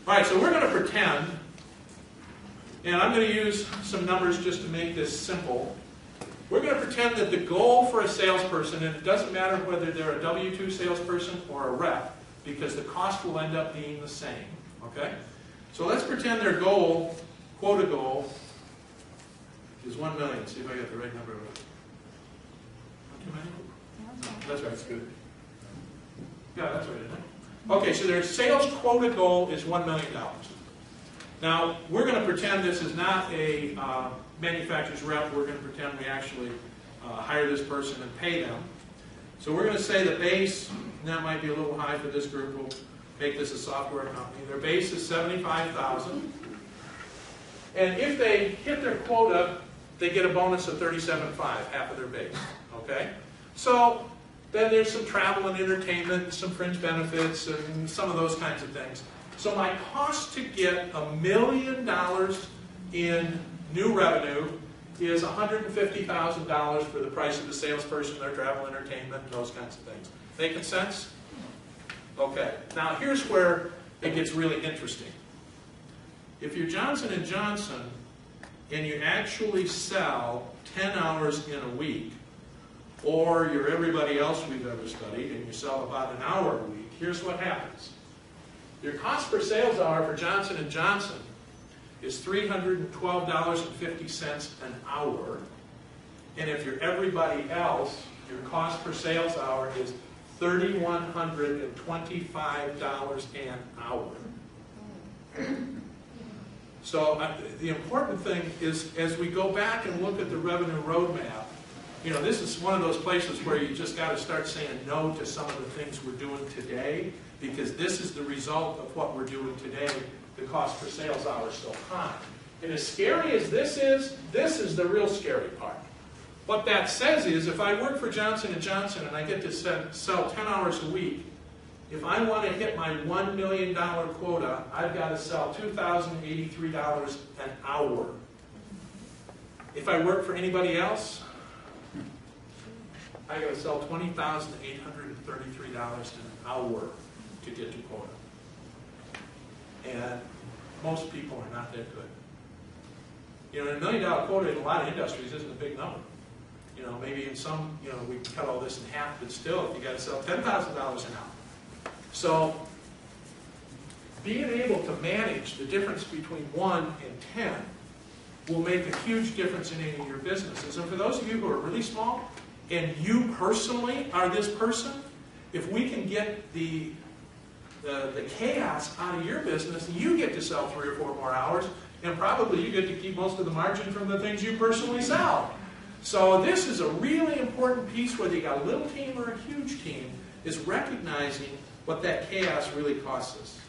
All right, so we're going to pretend, and I'm going to use some numbers just to make this simple. We're going to pretend that the goal for a salesperson, and it doesn't matter whether they're a W-2 salesperson or a rep, because the cost will end up being the same. Okay? So let's pretend their goal, quota goal, is 1 million. See if I got the right number. Not too many? No, that's right. That's good. Yeah, that's right, isn't it? Okay, so their sales quota goal is $1 million. Now, we're going to pretend this is not a manufacturer's rep. We're going to pretend we actually hire this person and pay them. So we're going to say the base, and that might be a little high for this group. We'll make this a software company. Their base is $75,000. And if they hit their quota, they get a bonus of $37,500, half of their base. Okay? So then there's some travel and entertainment, and some fringe benefits, and some of those kinds of things. So my cost to get $1 million in new revenue is $150,000 for the price of the salesperson, their travel, entertainment, and those kinds of things. Making sense? Okay. Now here's where it gets really interesting. If you're Johnson & Johnson and you actually sell 10 hours in a week, or you're everybody else we've ever studied and you sell about an hour a week, here's what happens. Your cost per sales hour for Johnson & Johnson is $312.50 an hour. And if you're everybody else, your cost per sales hour is $3,125 an hour. So the important thing is, as we go back and look at the revenue roadmap, you know, this is one of those places where you just got to start saying no to some of the things we're doing today, because this is the result of what we're doing today. The cost per sales hour is so high. And as scary as this is the real scary part. What that says is, if I work for Johnson & Johnson and I get to sell 10 hours a week, if I want to hit my $1 million quota, I've got to sell $2,083 an hour. If I work for anybody else, I got to sell $20,833 an hour to get to quota. And most people are not that good. You know, a $1 million quota in a lot of industries isn't a big number. You know, maybe in some, you know, we can cut all this in half, but still, if you got to sell $10,000 an hour. So, being able to manage the difference between 1 and 10 will make a huge difference in any of your businesses. And for those of you who are really small, and you personally are this person, if we can get the chaos out of your business, you get to sell 3 or 4 more hours, and probably you get to keep most of the margin from the things you personally sell. So this is a really important piece, whether you got a little team or a huge team, is recognizing what that chaos really costs us.